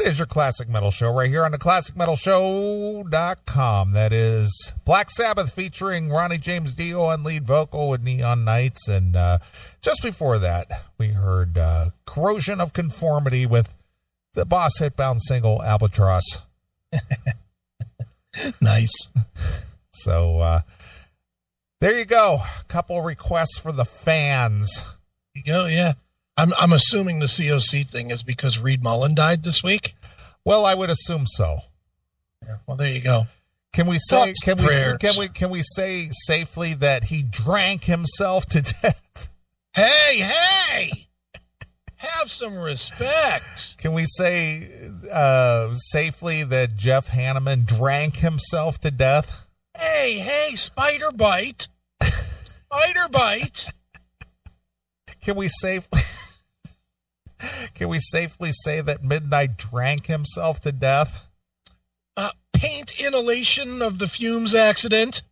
It is your Classic Metal Show right here on the ClassicMetalShow.com. That is Black Sabbath featuring Ronnie James Dio on lead vocal with Neon Knights. And just before that, we heard Corrosion of Conformity with the Boss Hitbound single, Albatross. Nice. So there you go. A couple requests for the fans. There you go, yeah. I'm assuming the COC thing is because Reed Mullen died this week. Well, I would assume so. Yeah, well, there you go. Can we say can we say safely that he drank himself to death? Hey! Have some respect. Can we say safely that Jeff Hanneman drank himself to death? Hey, spider bite. Spider bite. Can we safely say that Midnight drank himself to death? Paint inhalation of the fumes accident.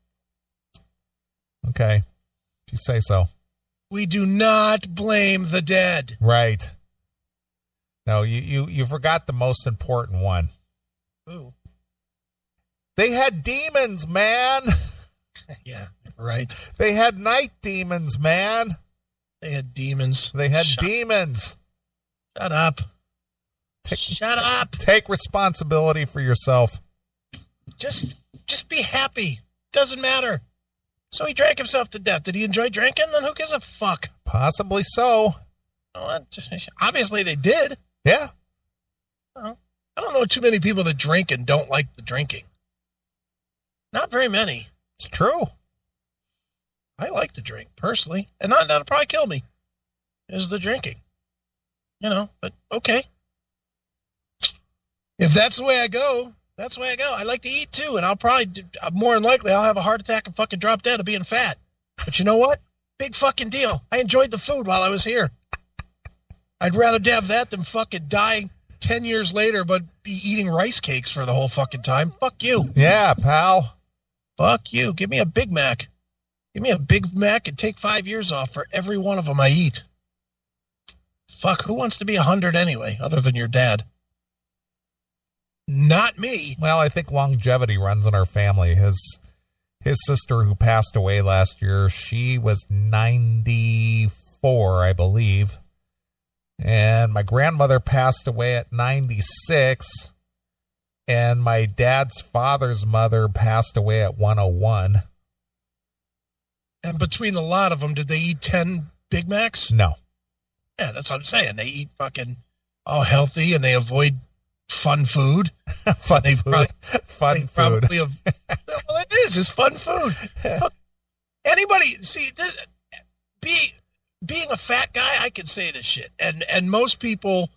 Okay, if you say so. We do not blame the dead. Right. No, you forgot the most important one. Ooh. They had demons, man. Yeah, right. They had night demons, man. They had demons. They had demons. Shut up. Shut up. Take responsibility for yourself. Just be happy. Doesn't matter. So he drank himself to death. Did he enjoy drinking? Then who gives a fuck? Possibly so. Obviously they did. Yeah. I don't know too many people that drink and don't like the drinking. Not very many. It's true. I like to drink, personally. And that'll probably kill me, is the drinking. But okay. If that's the way I go, that's the way I go. I like to eat, too, and I'll probably, more than likely, I'll have a heart attack and fucking drop dead of being fat. But you know what? Big fucking deal. I enjoyed the food while I was here. I'd rather have that than fucking die 10 years later but be eating rice cakes for the whole fucking time. Fuck you. Yeah, pal. Fuck you. Give me a Big Mac. Give me a Big Mac and take 5 years off for every one of them I eat. Fuck, who wants to be 100 anyway, other than your dad? Not me. Well, I think longevity runs in our family. His sister, who passed away last year, she was 94, I believe. And my grandmother passed away at 96. And my dad's father's mother passed away at 101. And between a lot of them, did they eat 10 Big Macs? No. Yeah, that's what I'm saying. They eat fucking all healthy and they avoid fun food. Fun food. Well, it is. It's fun food. Look, anybody, see, being a fat guy, I can say this shit. And most people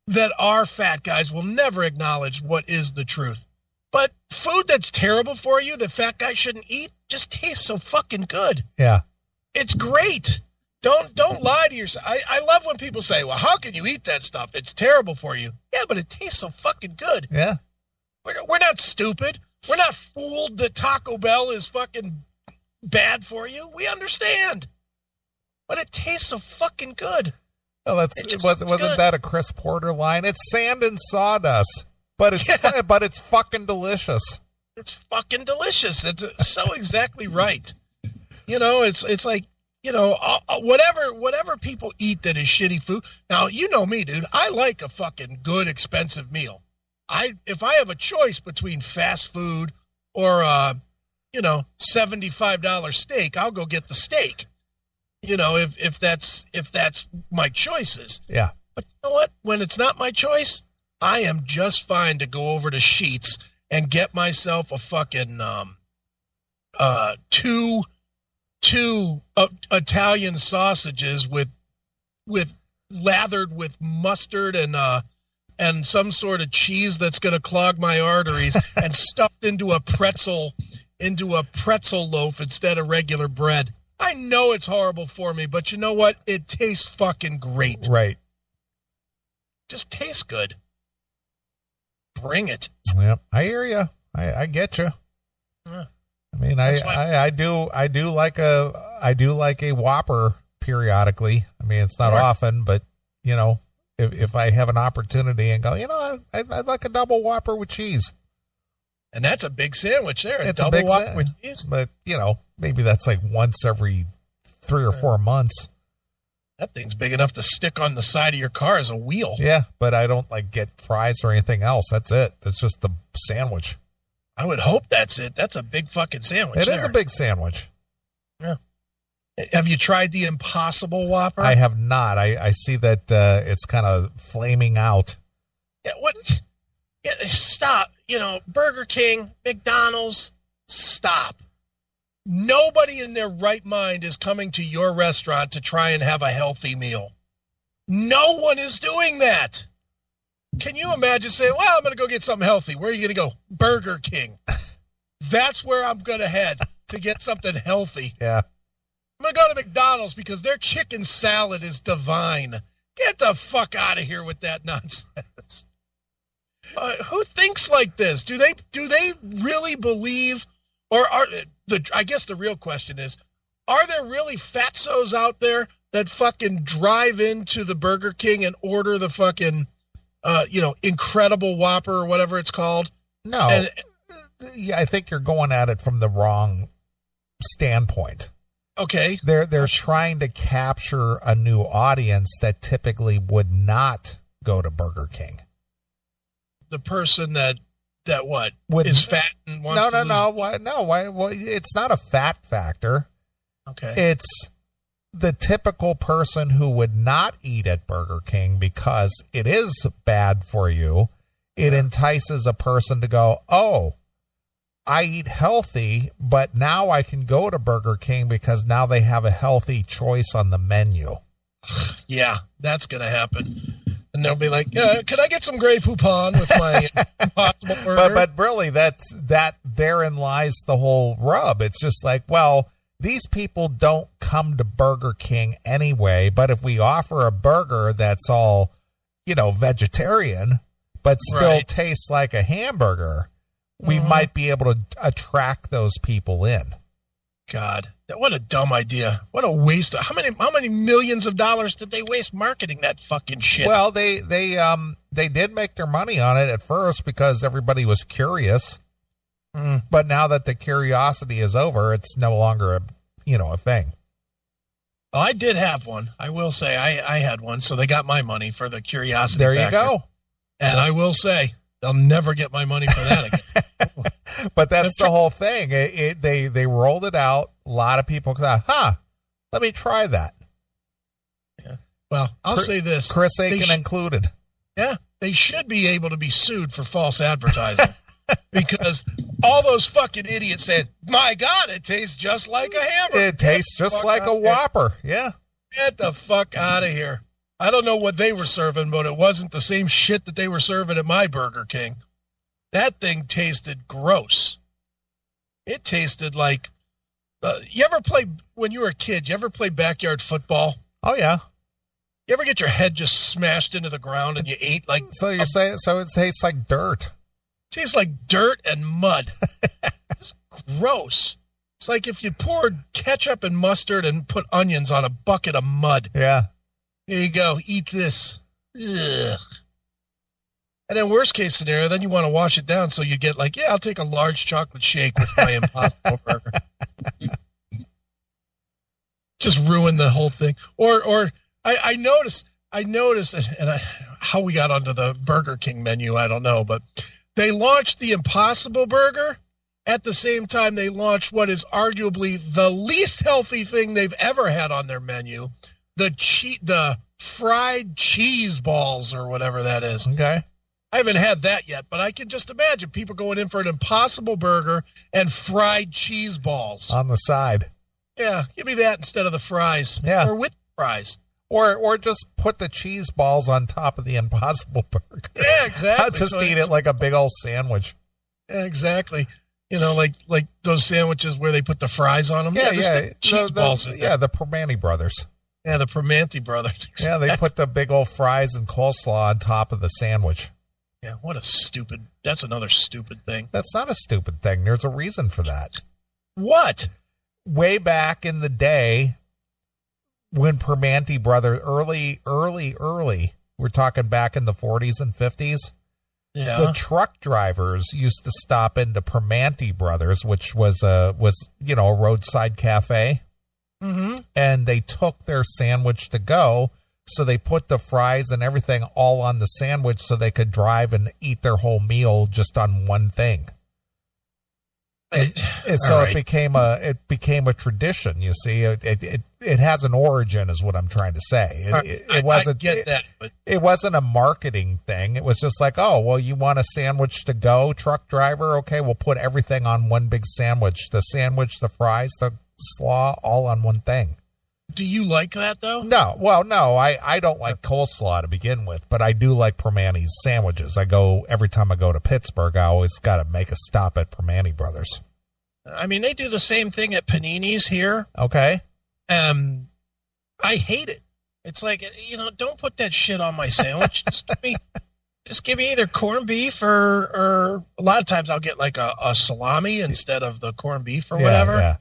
that are fat guys will never acknowledge what is the truth. But food that's terrible for you that fat guys shouldn't eat just tastes so fucking good. Yeah. It's great. Don't lie to yourself. I love when people say, well, how can you eat that stuff? It's terrible for you. Yeah, but it tastes so fucking good. Yeah. We're not stupid. We're not fooled that Taco Bell is fucking bad for you. We understand. But it tastes so fucking good. Well, wasn't that a Chris Porter line? It's sand and sawdust, but it's fucking delicious. It's fucking delicious. It's so exactly right. It's like, whatever people eat that is shitty food. Now, you know me, dude. I like a fucking good, expensive meal. If I have a choice between fast food or $75 steak, I'll go get the steak. If that's my choices. Yeah. But you know what? When it's not my choice, I am just fine to go over to Sheetz and get myself a fucking two Italian sausages with lathered with mustard and some sort of cheese that's going to clog my arteries and stuffed into a pretzel loaf instead of regular bread. I know it's horrible for me, but you know what? It tastes fucking great. Right. Just tastes good. Bring it. Yep, I hear you. I get you. Yeah. I mean, I do like a Whopper periodically. I mean, it's not often, but if I have an opportunity and go, I'd like a double Whopper with cheese. And that's a big sandwich there. It's double Whopper with cheese. But, maybe that's like once every 3 or 4 months. That thing's big enough to stick on the side of your car as a wheel. Yeah, but I don't get fries or anything else. That's it. That's just the sandwich. I would hope that's it. That's a big fucking sandwich. It is a big sandwich. Yeah. Have you tried the Impossible Whopper? I have not. I see that it's kind of flaming out. Yeah, what? Yeah, stop. Burger King, McDonald's, stop. Nobody in their right mind is coming to your restaurant to try and have a healthy meal. No one is doing that. Can you imagine saying, well, I'm going to go get something healthy. Where are you going to go? Burger King. That's where I'm going to head to get something healthy. Yeah. I'm going to go to McDonald's because their chicken salad is divine. Get the fuck out of here with that nonsense. Who thinks like this? Do they really believe, or I guess the real question is, are there really fatzos out there that fucking drive into the Burger King and order the fucking, Incredible Whopper or whatever it's called? No. Yeah, I think you're going at it from the wrong standpoint. Okay. They're trying to capture a new audience that typically would not go to Burger King. The person that what is fat and wants to lose. No. Why? It's not a fat factor. Okay. It's the typical person who would not eat at Burger King because it is bad for you. It entices a person to go, oh, I eat healthy, but now I can go to Burger King because now they have a healthy choice on the menu. Yeah, that's going to happen. And they'll be like, can I get some Grey Poupon with my Impossible Burger? But really, that therein lies the whole rub. It's just like, well, these people don't come to Burger King anyway, but if we offer a burger that's all, vegetarian, but still tastes like a hamburger, we might be able to attract those people in. God, what a dumb idea. What a waste. How many millions of dollars did they waste marketing that fucking shit? Well, they did make their money on it at first because everybody was curious. But now that the curiosity is over, it's no longer a thing. Well, I did have one. I will say I had one, so they got my money for the curiosity There factor. you go. And I will say they'll never get my money for that again. But that's the whole thing. They rolled it out. A lot of people thought, let me try that. Yeah. Well, I'll say this. Chris Aiken included. Yeah, they should be able to be sued for false advertising. Because all those fucking idiots said, my God, it tastes just like a hamburger. It tastes just like a Whopper. Yeah. Get the fuck out of here. I don't know what they were serving, but it wasn't the same shit that they were serving at my Burger King. That thing tasted gross. It tasted like, when you were a kid, you ever play backyard football? Oh, yeah. You ever get your head just smashed into the ground and you ate like... So you're saying, so it tastes like dirt. Tastes like dirt and mud. It's gross. It's like if you poured ketchup and mustard and put onions on a bucket of mud. Yeah. Here you go. Eat this. Ugh. And then worst case scenario, then you want to wash it down. So you get like, I'll take a large chocolate shake with my Impossible Burger. Just ruin the whole thing. Or I noticed, and how we got onto the Burger King menu, I don't know, but they launched the Impossible Burger at the same time they launched what is arguably the least healthy thing they've ever had on their menu, the fried cheese balls or whatever that is. Okay. I haven't had that yet, but I can just imagine people going in for an Impossible Burger and fried cheese balls. On the side. Yeah, give me that instead of the fries. Yeah. Or with fries. Or just put the cheese balls on top of the Impossible Burger. Yeah, exactly. I'll just eat it like a big old sandwich. Yeah, exactly. Like those sandwiches where they put the fries on them. Yeah. Cheese balls in there. The Primanti brothers. Yeah, the Primanti brothers. Exactly. Yeah, they put the big old fries and coleslaw on top of the sandwich. Yeah, that's another stupid thing. That's not a stupid thing. There's a reason for that. What? Way back in the day, when Primanti brothers, early, We're talking back in the 40s and 50s. Yeah. The truck drivers used to stop into Primanti Brothers, which was a roadside cafe. Mm-hmm. And they took their sandwich to go. So they put the fries and everything all on the sandwich so they could drive and eat their whole meal just on one thing. And so right. it became a tradition. You see, it has an origin, is what I'm trying to say. It wasn't. I get that, but it wasn't a marketing thing. It was just like, oh, well, you want a sandwich to go, truck driver? Okay, we'll put everything on one big sandwich. The sandwich, the fries, the slaw, all on one thing. do you like that though? No. Well, no, I don't like coleslaw to begin with, but I do like Primanti's sandwiches. Every time I go to Pittsburgh, I always got to make a stop at Primanti Brothers. I mean, they do the same thing at Panini's here. Okay. I hate it. It's like, don't put that shit on my sandwich. Just give me either corned beef or a lot of times I'll get like a salami instead of the corned beef or whatever. Yeah.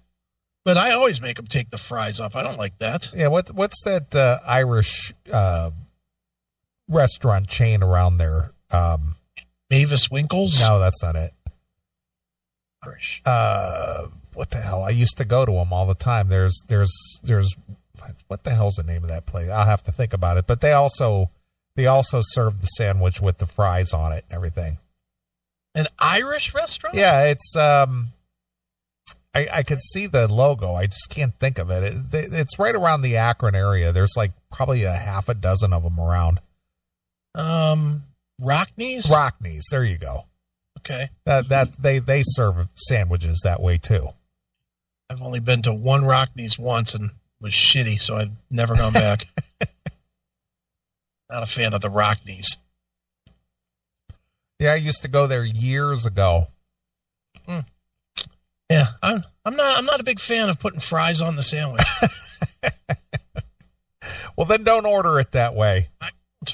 But I always make them take the fries off. I don't like that. Yeah. What's that Irish restaurant chain around there? Mavis Winkles? No, that's not it. Irish. What the hell? I used to go to them all the time. There's what the hell's the name of that place? I'll have to think about it. But they also serve the sandwich with the fries on it and everything. An Irish restaurant? Yeah, it's I could see the logo. I just can't think of it. It's right around the Akron area. There's like probably a half a dozen of them around. Rockneys? Rockneys. There you go. Okay. That they serve sandwiches that way too. I've only been to one Rockneys once and was shitty, so I've never gone back. Not a fan of the Rockneys. Yeah, I used to go there years ago. Yeah, I'm not a big fan of putting fries on the sandwich. Well, then don't order it that way.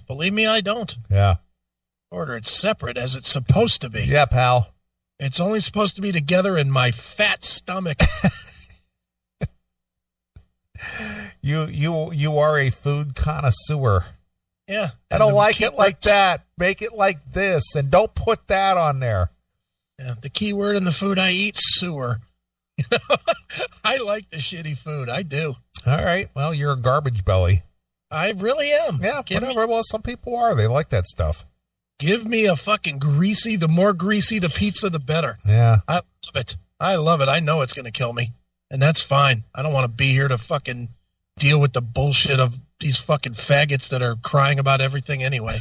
Believe me, I don't. Yeah. Order it separate as it's supposed to be. Yeah, pal. It's only supposed to be together in my fat stomach. You are a food connoisseur. Yeah. I don't like it like that. Make it like this, and don't put that on there. Yeah, the key word in the food I eat, sewer. I like the shitty food. I do. All right. Well, you're a garbage belly. I really am. Yeah, whatever. Well, some people are. They like that stuff. Give me a fucking greasy. The more greasy the pizza, the better. Yeah. I love it. I love it. I know it's going to kill me. And that's fine. I don't want to be here to fucking deal with the bullshit of these fucking faggots that are crying about everything anyway.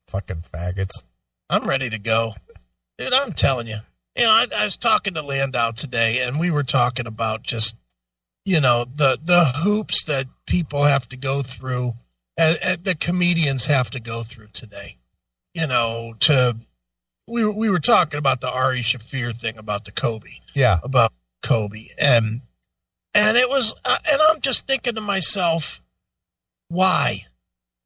Fucking faggots. I'm ready to go. Dude, I'm telling you. I was talking to Landau today, and we were talking about just, the hoops that people have to go through, that comedians have to go through today. We were talking about the Ari Shaffir thing about the Kobe. Yeah. About Kobe. And it was, and I'm just thinking to myself, why?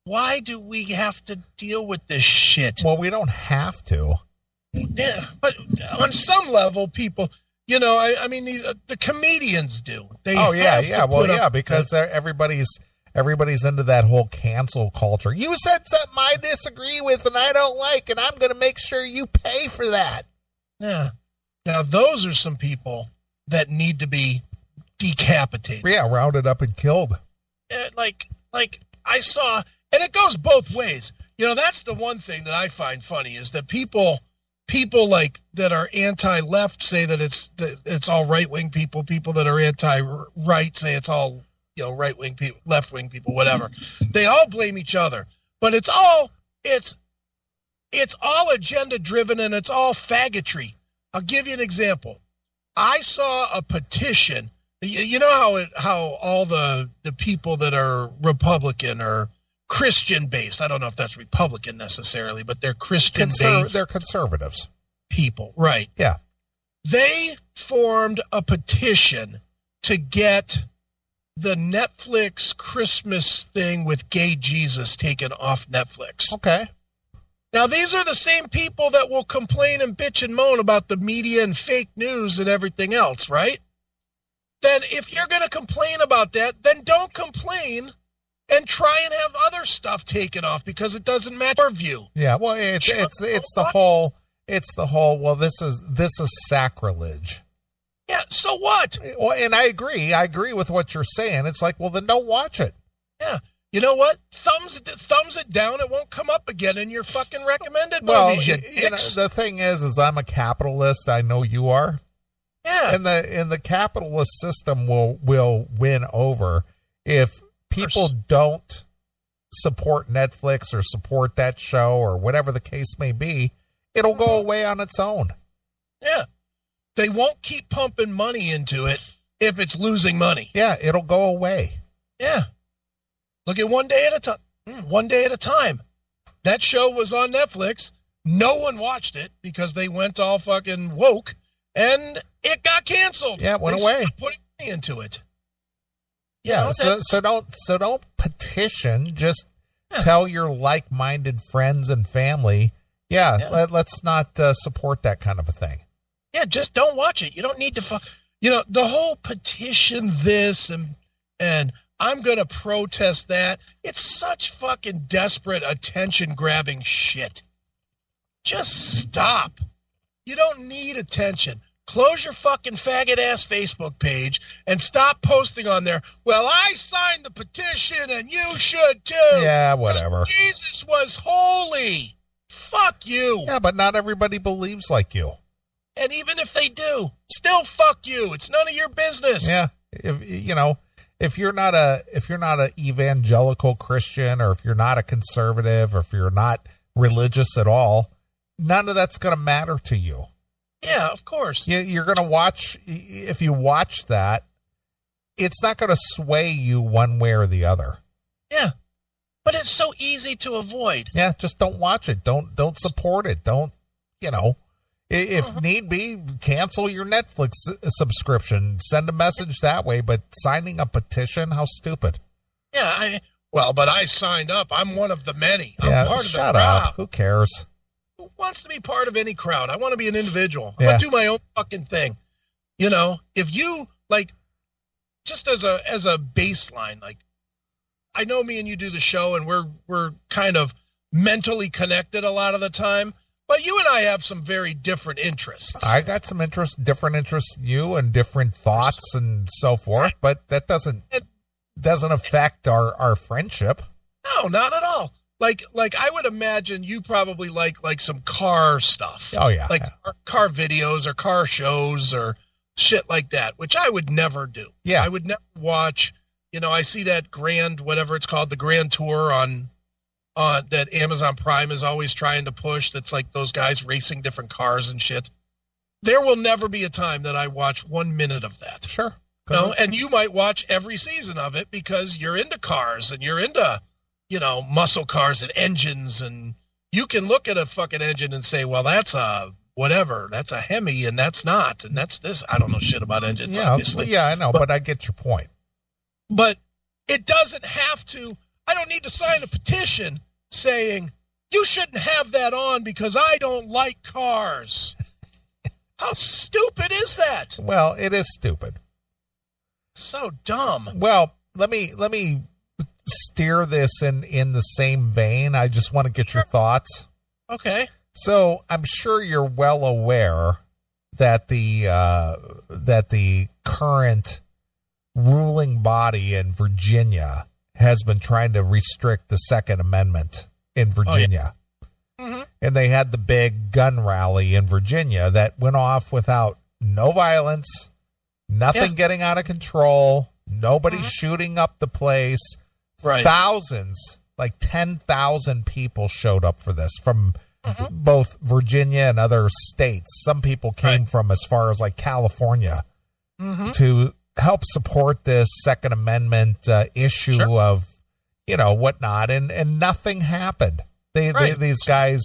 Why do we have to deal with this shit? Well, we don't have to. Yeah, but on some level, people, the comedians do. Because everybody's into that whole cancel culture. You said something I disagree with and I don't like, and I'm going to make sure you pay for that. Yeah. Now, those are some people that need to be decapitated. Yeah, rounded up and killed. Like I saw, and it goes both ways. That's the one thing that I find funny is that people like that are anti-left say that it's all right-wing people. People that are anti-right say it's all right-wing people, left-wing people, whatever. They all blame each other, but it's all agenda-driven and it's all faggotry. I'll give you an example. I saw a petition. You know how all the people that are Republican are Christian-based. I don't know if that's Republican necessarily, but they're Christian-based. They're conservatives. People, right. Yeah. They formed a petition to get the Netflix Christmas thing with gay Jesus taken off Netflix. Okay. Now, these are the same people that will complain and bitch and moan about the media and fake news and everything else, right? Then if you're going to complain about that, then don't complain and try and have other stuff taken off because it doesn't match our view. Yeah, well, it's the whole. Well, this is sacrilege. Yeah, so what? Well, and I agree with what you're saying. It's like, well, then don't watch it. Yeah, you know what? Thumbs it down. It won't come up again in your fucking recommended movies. You know, the thing is I'm a capitalist. I know you are. Yeah, and the capitalist system will win over if people don't support Netflix or support that show or whatever the case may be. It'll go away on its own. Yeah. They won't keep pumping money into it if it's losing money. Yeah, it'll go away. Yeah. Look at One Day at a Time. One Day at a Time. That show was on Netflix. No one watched it because they went all fucking woke, and it got canceled. Yeah, it went away. Putting money into it. Yeah, so don't petition. Just tell your like-minded friends and family. Let's not support that kind of a thing. Yeah, just don't watch it. You don't need to the whole petition this and I'm going to protest that. It's such fucking desperate attention-grabbing shit. Just stop. You don't need attention. Close your fucking faggot-ass Facebook page and stop posting on there, well, I signed the petition and you should too. Yeah, whatever. Jesus was holy. Fuck you. Yeah, but not everybody believes like you. And even if they do, still fuck you. It's none of your business. Yeah. If you're not an evangelical Christian, or if you're not a conservative, or if you're not religious at all, none of that's going to matter to you. Yeah, of course. You're going to watch. If you watch that, it's not going to sway you one way or the other. Yeah. But it's so easy to avoid. Yeah, just don't watch it. Don't support it. Don't, if need be, cancel your Netflix subscription. Send a message that way, but signing a petition, how stupid. Yeah, but I signed up. I'm one of the many. I'm part of the crowd. Shut up. Who cares? Who wants to be part of any crowd? I want to be an individual. I want to do my own fucking thing. If you, just as a baseline, I know me and you do the show, and we're kind of mentally connected a lot of the time, but you and I have some very different interests. I got some different interests than you, and different thoughts and so forth, but that doesn't affect our friendship. No, not at all. I would imagine you probably like some car stuff. Oh yeah. Car videos or car shows or shit like that, which I would never do. Yeah. I would never watch. I see that whatever it's called, the Grand Tour on that Amazon Prime is always trying to push. That's like those guys racing different cars and shit. There will never be a time that I watch 1 minute of that. Sure. And you might watch every season of it because you're into cars and you're into, muscle cars and engines, and you can look at a fucking engine and say, well, that's a whatever. That's a Hemi and that's not. And that's this. I don't know shit about engines, obviously. Yeah, I know, but I get your point. But it doesn't have to. I don't need to sign a petition saying you shouldn't have that on because I don't like cars. How stupid is that? Well, it is stupid. So dumb. Well, let me steer this in the same vein. I just want to get your thoughts. Okay. So I'm sure you're well aware that the current ruling body in Virginia has been trying to restrict the Second Amendment in Virginia. Oh, yeah. Mm-hmm. And they had the big gun rally in Virginia that went off without no violence, nothing getting out of control, nobody shooting up the place. Right. Thousands, like 10,000 people showed up for this from both Virginia and other states. Some people came from as far as California to help support this Second Amendment issue of, whatnot. And nothing happened. These guys,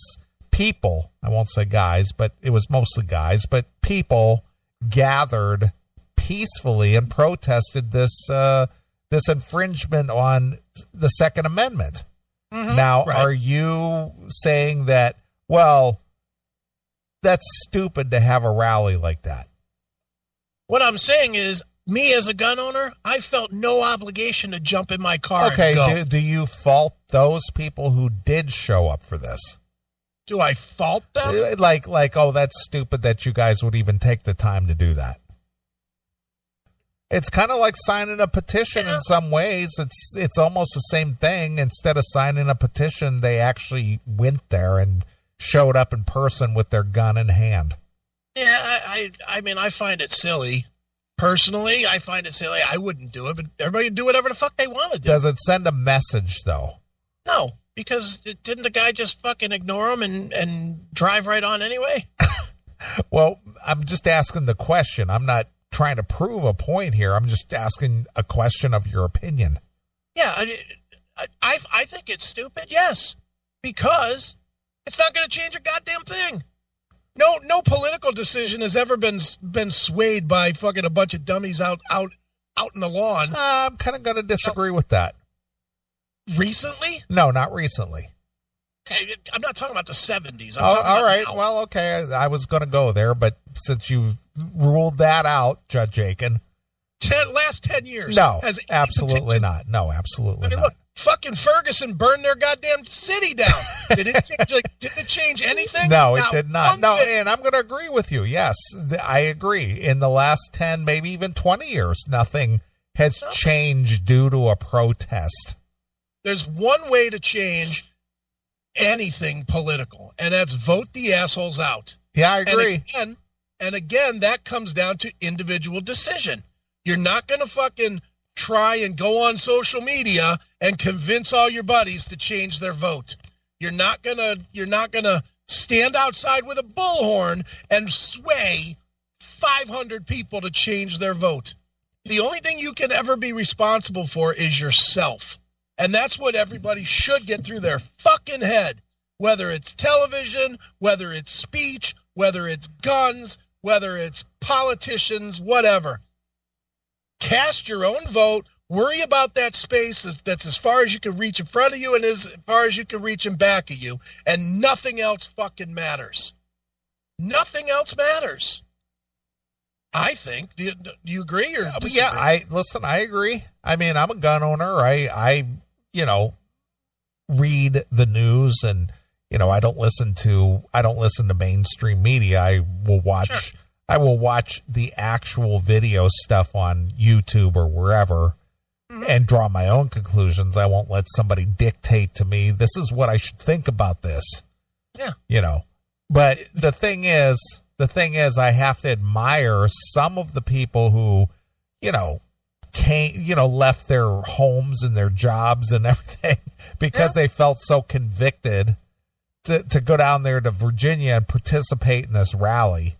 people, I won't say guys, but it was mostly guys, but people gathered peacefully and protested this infringement on the Second Amendment. Now, are you saying that, well, that's stupid to have a rally like that? What I'm saying is me as a gun owner, I felt no obligation to jump in my car Okay, and go. do you fault those people who did show up for this? Do I fault them? Like, oh, that's stupid that you guys would even take the time to do that. It's kind of like signing a petition in some ways. It's almost the same thing. Instead of signing a petition, they actually went there and showed up in person with their gun in hand. Yeah, I mean, I find it silly. Personally, I find it silly. I wouldn't do it, but everybody can do whatever the fuck they want to do. Does it send a message, though? No, because didn't the guy just fucking ignore him and drive right on anyway? Well, I'm just asking the question. I'm not trying to prove a point here. I'm just asking a question of your opinion. Yeah, I think it's stupid, yes, because it's not going to change a goddamn thing. No political decision has ever been swayed by fucking a bunch of dummies out in the lawn. I'm kind of going to disagree with that. Recently? No, not recently. Okay, I'm not talking about the 70s. I'm Oh, talking all about right. now. Well, okay. I was going to go there, but since you ruled that out, Judge Aiken. Last 10 years. No, has absolutely not. No, absolutely not. Look, fucking Ferguson burned their goddamn city down. Did it change anything? No, it did not. No, thing. and I'm going to agree with you. Yes, I agree. In the last 10, maybe even 20 years, nothing has changed due to a protest. There's one way to change anything political, and that's vote the assholes out. Yeah, I agree. And again, that comes down to individual decision. You're not going to fucking try and go on social media and convince all your buddies to change their vote. You're not gonna stand outside with a bullhorn and sway 500 people to change their vote. The only thing you can ever be responsible for is yourself. And that's what everybody should get through their fucking head. Whether it's television, whether it's speech, whether it's guns, whether it's politicians, whatever. Cast your own vote. Worry about that space that's as far as you can reach in front of you and as far as you can reach in back of you. And nothing else fucking matters. Nothing else matters. I think. Do you agree or disagree? Yeah, I agree. I mean, I'm a gun owner. I read the news, and I don't listen to mainstream media. I will watch the actual video stuff on YouTube or wherever, and draw my own conclusions. I won't let somebody dictate to me, this is what I should think about this. Yeah. But the thing is, I have to admire some of the people who, left their homes and their jobs and everything because they felt so convicted to go down there to Virginia and participate in this rally.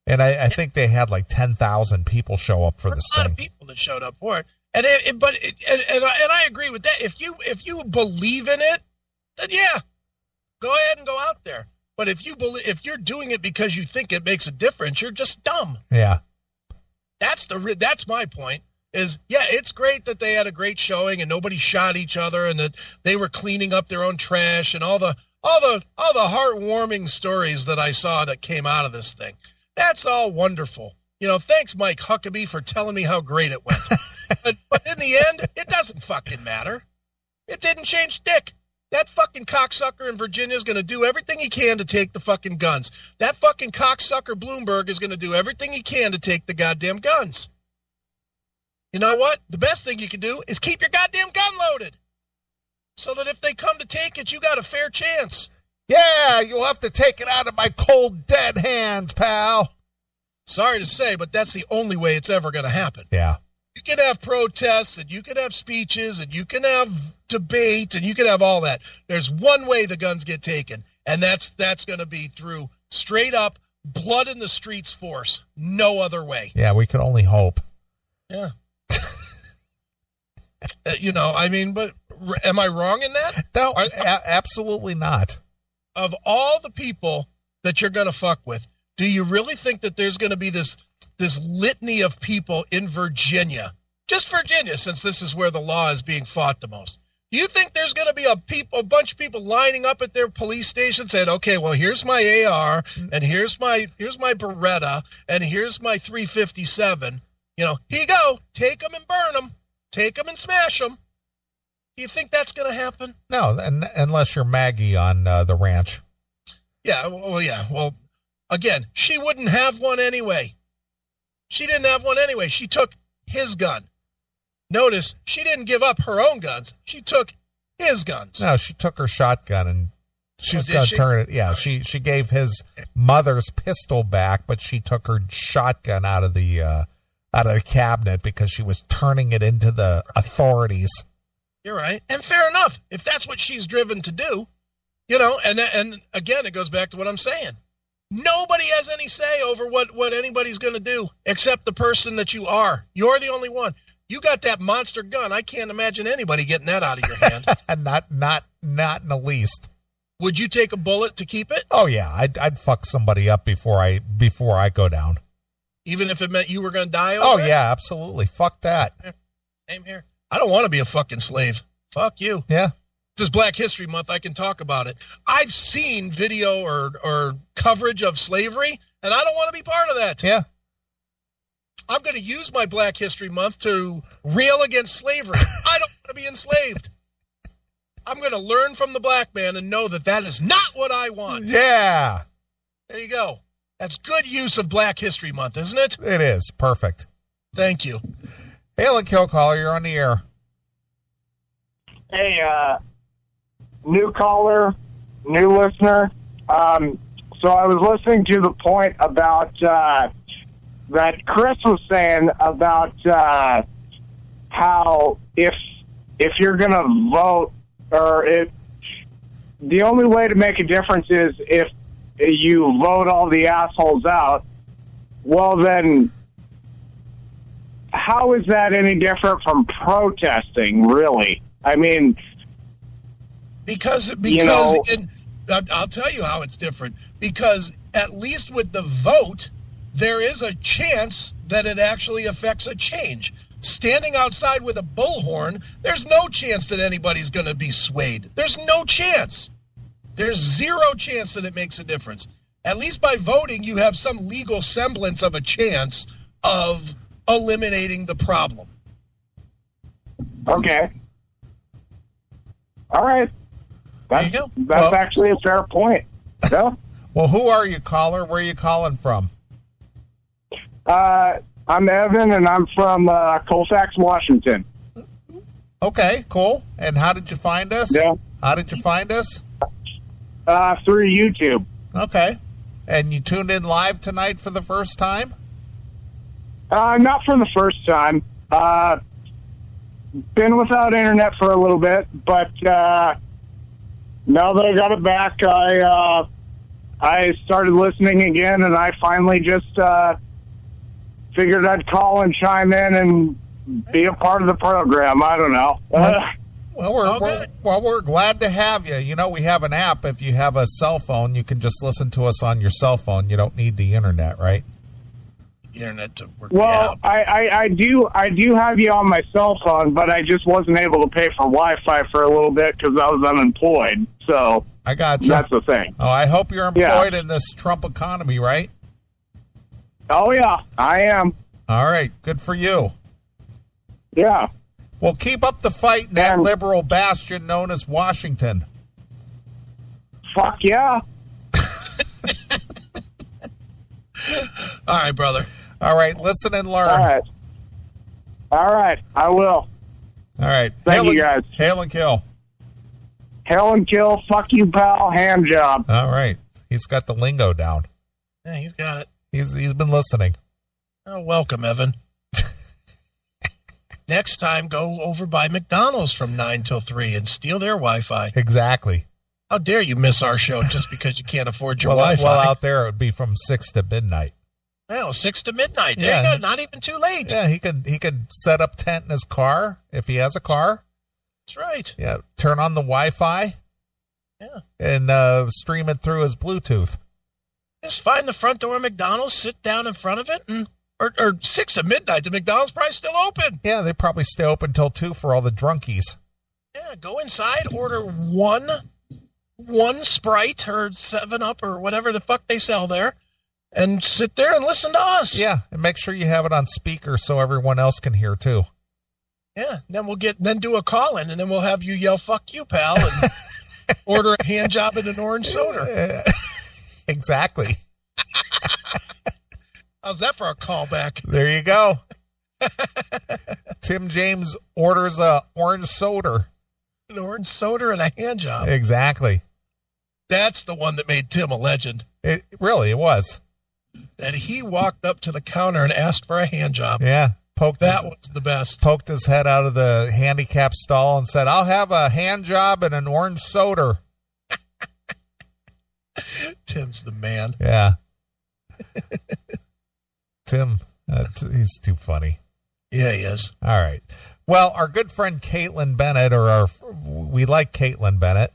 And I think they had like 10,000 people show up for this thing. A lot of people that showed up for it. And I agree with that. If you believe in it, then yeah, go ahead and go out there. But if you're doing it because you think it makes a difference, you're just dumb. Yeah. That's my point. Is it's great that they had a great showing and nobody shot each other and that they were cleaning up their own trash and all the heartwarming stories that I saw that came out of this thing. That's all wonderful. Thanks, Mike Huckabee, for telling me how great it went. but in the end, it doesn't fucking matter. It didn't change dick. That fucking cocksucker in Virginia is going to do everything he can to take the fucking guns. That fucking cocksucker Bloomberg is going to do everything he can to take the goddamn guns. You know what? The best thing you can do is keep your goddamn gun loaded. So that if they come to take it, you got a fair chance. Yeah, you'll have to take it out of my cold, dead hands, pal. Sorry to say, but that's the only way it's ever going to happen. Yeah. You can have protests, and you can have speeches, and you can have debate, and you can have all that. There's one way the guns get taken, and that's going to be through straight up blood in the streets force. No other way. Yeah, we can only hope. Yeah. But am I wrong in that? No, absolutely not. Of all the people that you're going to fuck with, do you really think that there's going to be this litany of people in Virginia, just Virginia, since this is where the law is being fought the most? Do you think there's going to be a bunch of people lining up at their police station saying, okay, well, here's my AR, and here's my Beretta, and here's my 357. Here you go. Take them and burn them. Take them and smash them. Do you think that's going to happen? No, unless you're Maggie on the ranch. Yeah, well, again, she wouldn't have one anyway. She didn't have one anyway. She took his gun. Notice, she didn't give up her own guns. She took his guns. No, she took her shotgun and she's going to turn it. Yeah, right. she gave his mother's pistol back, but she took her shotgun out of the cabinet because she was turning it into the authorities. You're right. And fair enough. If that's what she's driven to do, and again, it goes back to what I'm saying. Nobody has any say over what anybody's going to do except the person that you are. You're the only one. You got that monster gun. I can't imagine anybody getting that out of your hand. not in the least. Would you take a bullet to keep it? Oh yeah, I'd fuck somebody up before I go down. Even if it meant you were going to die over Oh it? yeah, absolutely. Fuck that. Same here. I don't want to be a fucking slave. Fuck you. Yeah. This is Black History Month. I can talk about it. I've seen video or coverage of slavery, and I don't want to be part of that. Yeah. I'm going to use my Black History Month to rail against slavery. I don't want to be enslaved. I'm going to learn from the black man and know that is not what I want. Yeah. There you go. That's good use of Black History Month, isn't it? It is. Perfect. Thank you. Hail and Kill caller, you're on the air. Hey, new caller, new listener. So I was listening to the point about that Chris was saying about how if you're going to vote, or if the only way to make a difference is if you vote all the assholes out, well then how is that any different from protesting, really? I mean, because I'll tell you how it's different. Because at least with the vote, there is a chance that it actually affects a change. Standing outside with a bullhorn, there's no chance that anybody's going to be swayed. There's no chance. There's zero chance that it makes a difference. At least by voting, you have some legal semblance of a chance of eliminating the problem. Okay. All right. There you go. That's actually a fair point. Yeah. Well, who are you, caller? Where are you calling from? I'm Evan, and I'm from Colfax, Washington. Okay, cool. And how did you find us? Yeah. How did you find us? Through YouTube. Okay. And you tuned in live tonight for the first time? Not for the first time. Been without internet for a little bit, but now that I got it back, I started listening again, and I finally just figured I'd call and chime in and be a part of the program. I don't know. We're glad to have you. You know, we have an app. If you have a cell phone, you can just listen to us on your cell phone. You don't need the internet, right? Internet to work. Well, I do have you on my cell phone, but I just wasn't able to pay for Wi-Fi for a little bit because I was unemployed. So I got you. That's the thing. Oh, I hope you're employed in this Trump economy, right? Oh yeah, I am. All right, good for you. Yeah. Well, keep up the fight in that liberal bastion known as Washington. Fuck yeah. All right, brother. All right, listen and learn. All right, I will. All right. Thank you, guys. Hail and kill. Hail and kill, fuck you, pal, hand job. All right. He's got the lingo down. Yeah, he's got it. He's been listening. Oh, welcome, Evan. Next time, go over by McDonald's from 9 till 3 and steal their Wi-Fi. Exactly. How dare you miss our show just because you can't afford your Wi-Fi? Well, out there, it would be from 6 to midnight. Oh, 6 to midnight. There you go. Not even too late. Yeah, he could set up tent in his car if he has a car. That's right. Yeah, turn on the Wi-Fi. Yeah. And stream it through his Bluetooth. Just find the front door of McDonald's, sit down in front of it, and or 6 to midnight. The McDonald's probably still open. Yeah, they probably stay open till 2 for all the drunkies. Yeah, go inside, order one Sprite or 7-Up or whatever the fuck they sell there. and sit there and listen to us. Yeah, and make sure you have it on speaker so everyone else can hear too. Yeah, then do a call in, and then we'll have you yell "fuck you, pal," and order a hand job and an orange soda. Exactly. How's that for a callback? There you go. Tim James orders a orange soda. An orange soda and a hand job. Exactly. That's the one that made Tim a legend. It was. That he walked up to the counter and asked for a hand job. Yeah. That was the best. Poked his head out of the handicap stall and said, "I'll have a hand job and an orange soda." Tim's the man. Yeah. Tim, he's too funny. Yeah, he is. All right. Well, our good friend Caitlin Bennett, we like Caitlin Bennett.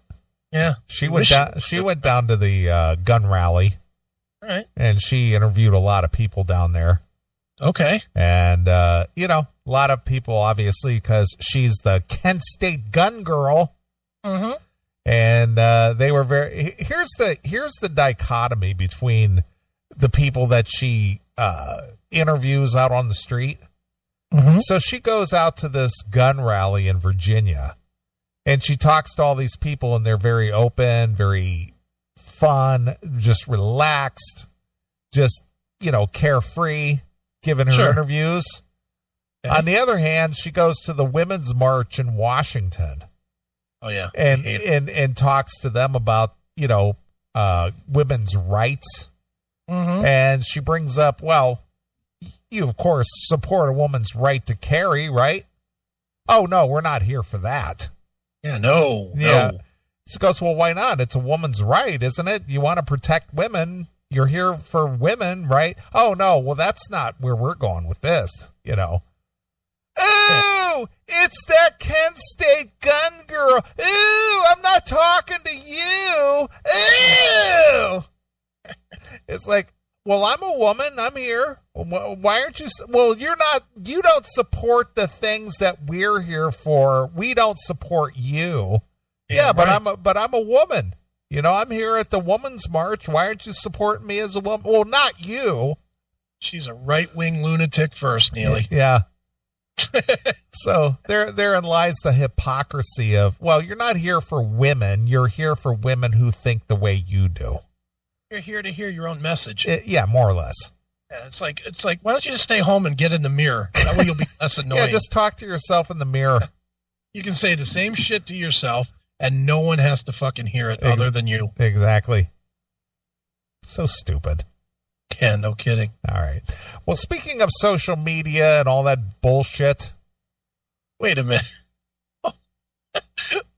Yeah. She went down to the gun rally. All right. And she interviewed a lot of people down there. Okay. And, a lot of people, obviously, because she's the Kent State gun girl. Mm-hmm. And they were here's the dichotomy between the people that she interviews out on the street. Mm-hmm. So she goes out to this gun rally in Virginia, and she talks to all these people, and they're very open, very fun, just relaxed, just, carefree, giving her interviews. Okay. On the other hand, she goes to the Women's March in Washington. Oh, yeah. And talks to them about, women's rights. Mm-hmm. And she brings up, well, you, of course, support a woman's right to carry, right? Oh, no, we're not here for that. Yeah, no. She goes, well, why not? It's a woman's right, isn't it? You want to protect women. You're here for women, right? Oh, no, well, that's not where we're going with this, Ooh, it's that Kent State gun girl. Ooh, I'm not talking to you. Ooh. It's like, well, I'm a woman. I'm here. Why aren't you? Well, you don't support the things that we're here for. We don't support you. Yeah, but right. I'm a woman. I'm here at the Women's March. Why aren't you supporting me as a woman? Well, not you. She's a right-wing lunatic first, Neeley. Yeah. So therein lies the hypocrisy of, well, you're not here for women. You're here for women who think the way you do. You're here to hear your own message. Yeah, more or less. Yeah, it's like, why don't you just stay home and get in the mirror? That way you'll be less annoying. Yeah, just talk to yourself in the mirror. You can say the same shit to yourself, and no one has to fucking hear it other than you. Exactly. So stupid. Yeah, no kidding. All right. Well, speaking of social media and all that bullshit. Wait a minute.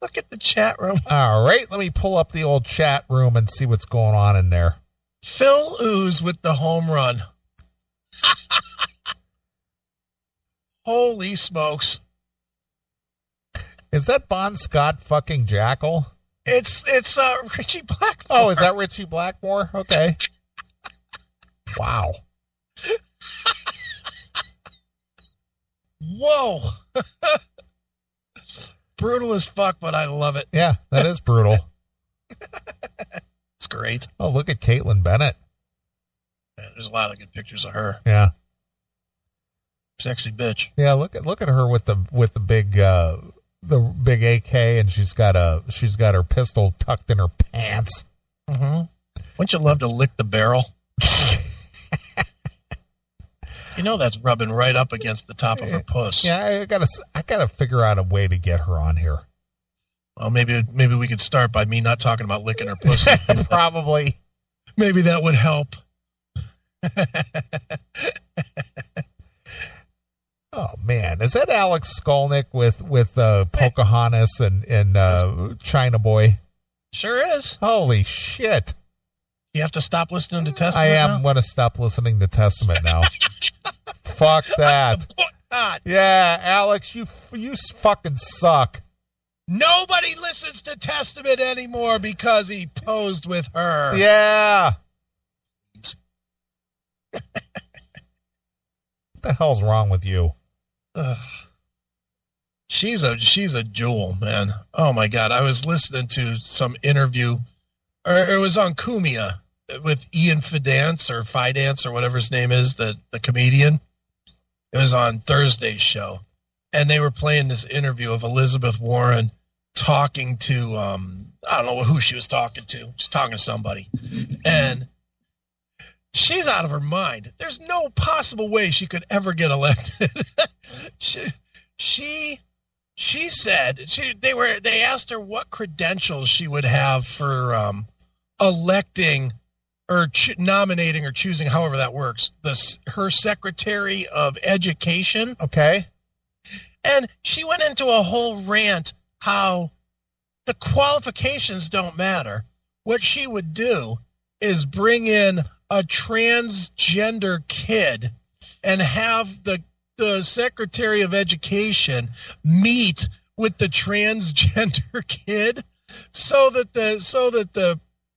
Look at the chat room. All right. Let me pull up the old chat room and see what's going on in there. Phil Ooze with the home run. Holy smokes. Is that Bon Scott fucking Jackal? It's Richie Blackmore. Oh, is that Richie Blackmore? Okay. Wow. Whoa. Brutal as fuck, but I love it. Yeah, that is brutal. It's great. Oh, look at Caitlin Bennett. Yeah, there's a lot of good pictures of her. Yeah. Sexy bitch. Yeah, look at her with the big AK, and she's got her pistol tucked in her pants. Mm-hmm. Wouldn't you love to lick the barrel? That's rubbing right up against the top of her puss. Yeah, I gotta figure out a way to get her on here. Well, maybe we could start by me not talking about licking her pussy. Probably. Maybe that would help. Oh man, is that Alex Skolnick with Pocahontas and China Boy? Sure is. Holy shit! You have to stop listening to Testament. I am going to stop listening to Testament now. Fuck that. Yeah, Alex, you fucking suck. Nobody listens to Testament anymore because he posed with her. Yeah. What the hell's wrong with you? Ugh. She's a jewel, man. Oh my God. I was listening to some interview, or it was on Kumia, Ian Fidance or Fidance or whatever his name is, the comedian. It was on Thursday's show, and they were playing this interview of Elizabeth Warren talking to I don't know who she was talking to. She's talking to somebody, and she's out of her mind. There's no possible way she could ever get elected. she said they asked her what credentials she would have for electing or nominating or choosing, however that works, her Secretary of Education. Okay. And she went into a whole rant how the qualifications don't matter. What she would do is bring in a transgender kid and have the Secretary of Education meet with the transgender kid so that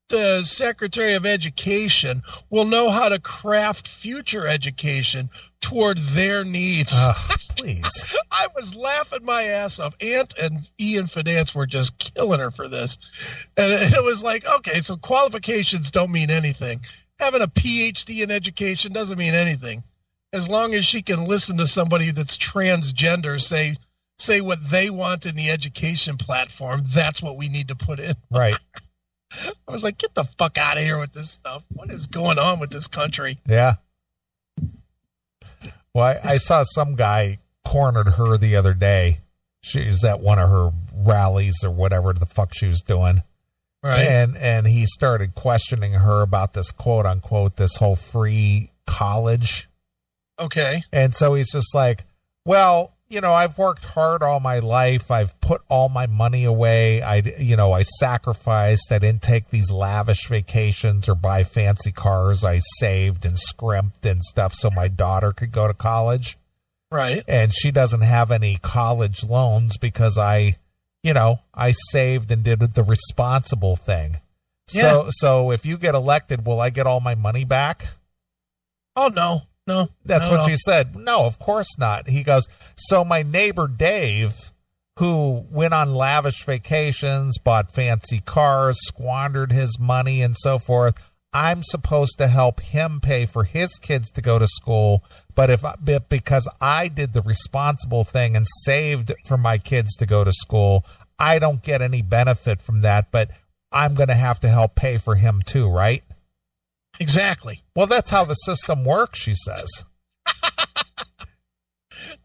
the Secretary of Education will know how to craft future education toward their needs. Please. I was laughing my ass off. Ant and Ian Fidance were just killing her for this. And it was like, okay, so qualifications don't mean anything. Having a PhD in education doesn't mean anything. As long as she can listen to somebody that's transgender say what they want in the education platform, that's what we need to put in. Right. I was like, get the fuck out of here with this stuff. What is going on with this country? Yeah. Well, I saw some guy cornered her the other day. She was at one of her rallies or whatever the fuck she was doing. Right. And he started questioning her about this quote unquote, this whole free college. Okay. And so he's just like, well, I've worked hard all my life. I've put all my money away. I sacrificed. I didn't take these lavish vacations or buy fancy cars. I saved and scrimped and stuff so my daughter could go to college. Right. And she doesn't have any college loans because I saved and did the responsible thing. Yeah. So if you get elected, will I get all my money back? Oh, no. No. That's what she said. No, of course not. He goes, so my neighbor Dave, who went on lavish vacations, bought fancy cars, squandered his money and so forth, I'm supposed to help him pay for his kids to go to school. But because I did the responsible thing and saved for my kids to go to school, I don't get any benefit from that, but I'm going to have to help pay for him too, right? Exactly. Well, that's how the system works, she says.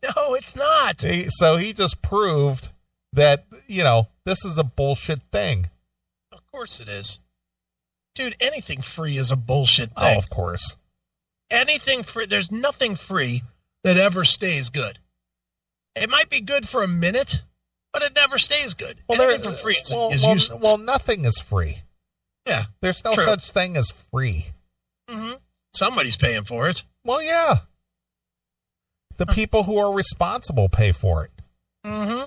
No, it's not. So he just proved that, this is a bullshit thing. Of course it is. Dude, anything free is a bullshit thing. Oh, of course. Anything free. There's nothing free that ever stays good. It might be good for a minute, but it never stays good. Well, anything for free is useless. Well, nothing is free. Yeah. There's no such thing as free. Mm-hmm. Somebody's paying for it. Well, yeah. The people who are responsible pay for it. Mm-hmm.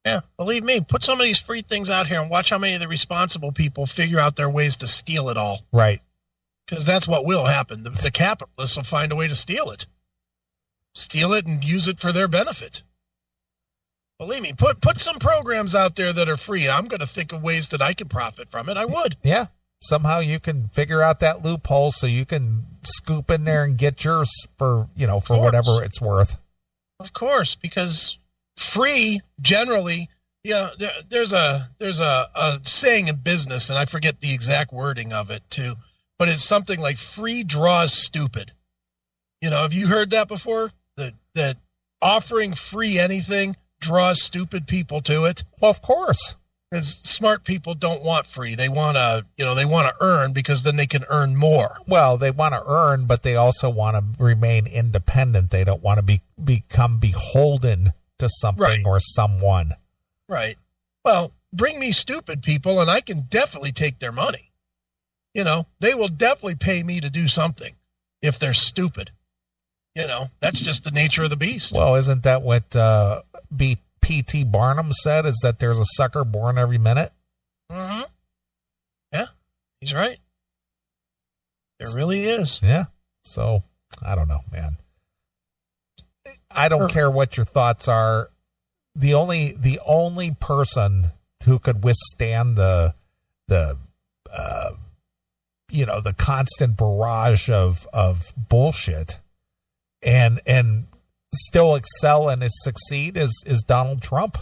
Yeah, believe me, put some of these free things out here and watch how many of the responsible people figure out their ways to steal it all. Right. Because that's what will happen. The capitalists will find a way to steal it. Steal it and use it for their benefit. Believe me, put some programs out there that are free. I'm going to think of ways that I can profit from it. I would. Yeah. Somehow you can figure out that loophole so you can scoop in there and get yours for whatever it's worth. Of course, because free generally, there's a saying in business, and I forget the exact wording of it too, but it's something like free draws stupid. Have you heard that before? That offering free anything draws stupid people to it. Well, of course. Because smart people don't want free. They want to earn because then they can earn more. Well, they want to earn, but they also want to remain independent. They don't want to become beholden to something or someone. Right. Well, bring me stupid people and I can definitely take their money. They will definitely pay me to do something if they're stupid. That's just the nature of the beast. Well, isn't that what P.T. Barnum said, is that there's a sucker born every minute? Mm-hmm. Yeah, he's right. There really is. Yeah. So, I don't know, man. I don't care what your thoughts are. The only person who could withstand the the constant barrage of bullshit and still excel and succeed is Donald Trump.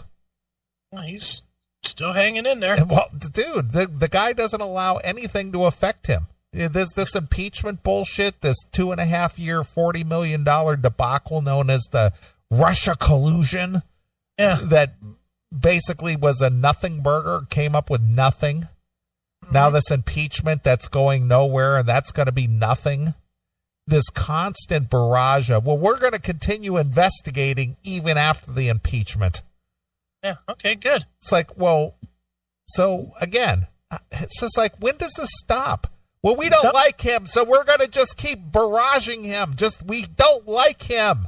Well, he's still hanging in there. Well, dude, the guy doesn't allow anything to affect him. There's this impeachment bullshit, this 2.5-year, $40 million debacle known as the Russia collusion. Yeah. That basically was a nothing burger, came up with nothing. Mm-hmm. Now this impeachment that's going nowhere, and that's going to be nothing. This constant barrage of, well, we're going to continue investigating even after the impeachment. Yeah, okay, good. It's like, well, so again, it's just like, when does this stop? Well, we don't like him, so we're going to just keep barraging him. We don't like him.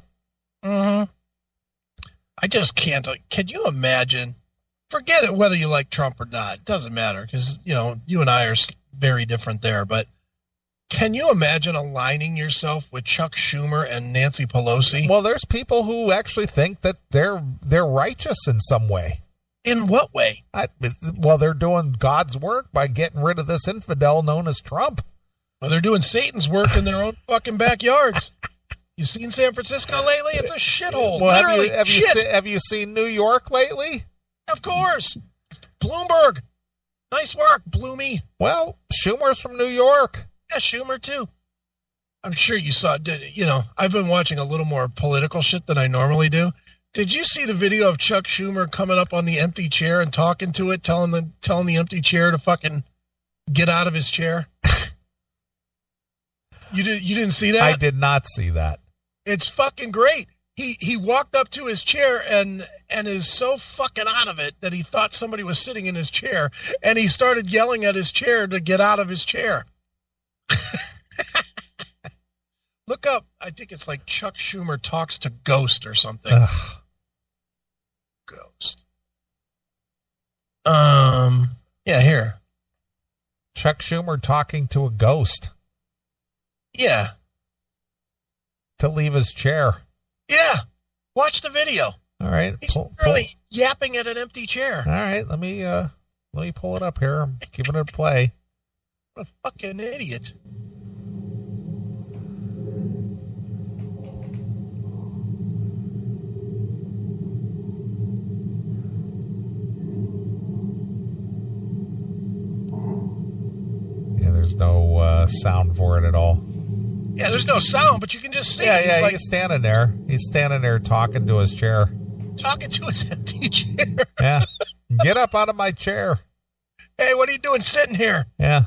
Mm-hmm. I just can't. Can you imagine? Forget it whether you like Trump or not. It doesn't matter because, you and I are very different there. But can you imagine aligning yourself with Chuck Schumer and Nancy Pelosi? Well, there's people who actually think that they're righteous in some way. In what way? Well, they're doing God's work by getting rid of this infidel known as Trump. Well, they're doing Satan's work in their own fucking backyards. You seen San Francisco lately? It's a shithole. Well, literally, have you seen New York lately? Of course. Bloomberg. Nice work, Bloomy. Well, Schumer's from New York. Yeah, Schumer too. I'm sure you saw. I've been watching a little more political shit than I normally do. Did you see the video of Chuck Schumer coming up on the empty chair and talking to it, telling the empty chair to fucking get out of his chair? You didn't see that? I did not see that. It's fucking great. He walked up to his chair and is so fucking out of it that he thought somebody was sitting in his chair, and he started yelling at his chair to get out of his chair. Look up. I think it's like Chuck Schumer talks to Ghost or something. Ugh. Ghost. Yeah, here. Chuck Schumer talking to a ghost. Yeah. To leave his chair. Yeah. Watch the video. All right. He's really yapping at an empty chair. All right. Let me pull it up here. I'm giving it a play. What a fucking idiot. Yeah, there's no sound for it at all. Yeah, there's no sound, but you can just see. Yeah, he's standing there. He's standing there talking to his chair. Talking to his empty chair. Yeah. Get up out of my chair. Hey, what are you doing sitting here? Yeah.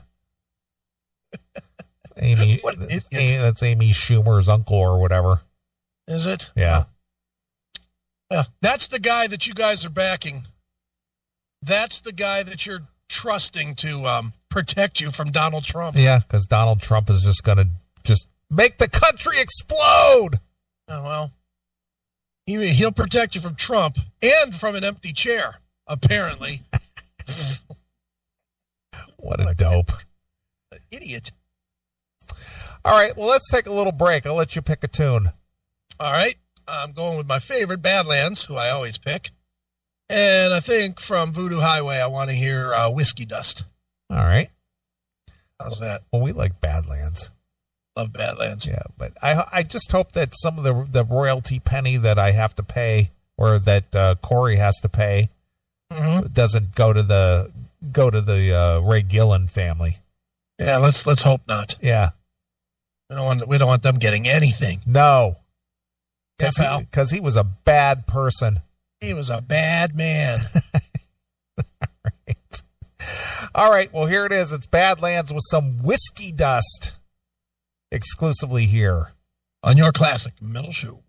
Amy. That's Amy Schumer's uncle or whatever. Is it? Yeah. Yeah. That's the guy that you guys are backing. That's the guy that you're trusting to protect you from Donald Trump. Yeah, because Donald Trump is just going to make the country explode. Oh, well. He'll protect you from Trump and from an empty chair, apparently. What a dope. An idiot. All right, well, let's take a little break. I'll let you pick a tune. All right. I'm going with my favorite, Badlands, who I always pick. And I think from Voodoo Highway, I want to hear Whiskey Dust. All right. How's that? Well, we like Badlands. Love Badlands. Yeah, but I just hope that some of the royalty penny that I have to pay, or that Corey has to pay, doesn't go to the Ray Gillen family. Yeah, let's hope not. Yeah, we don't want them getting anything. No, Yeah, because he was a bad person. He was a bad man. All right. Well, here it is. It's Badlands with some Whiskey Dust. Exclusively here on your classic metal show.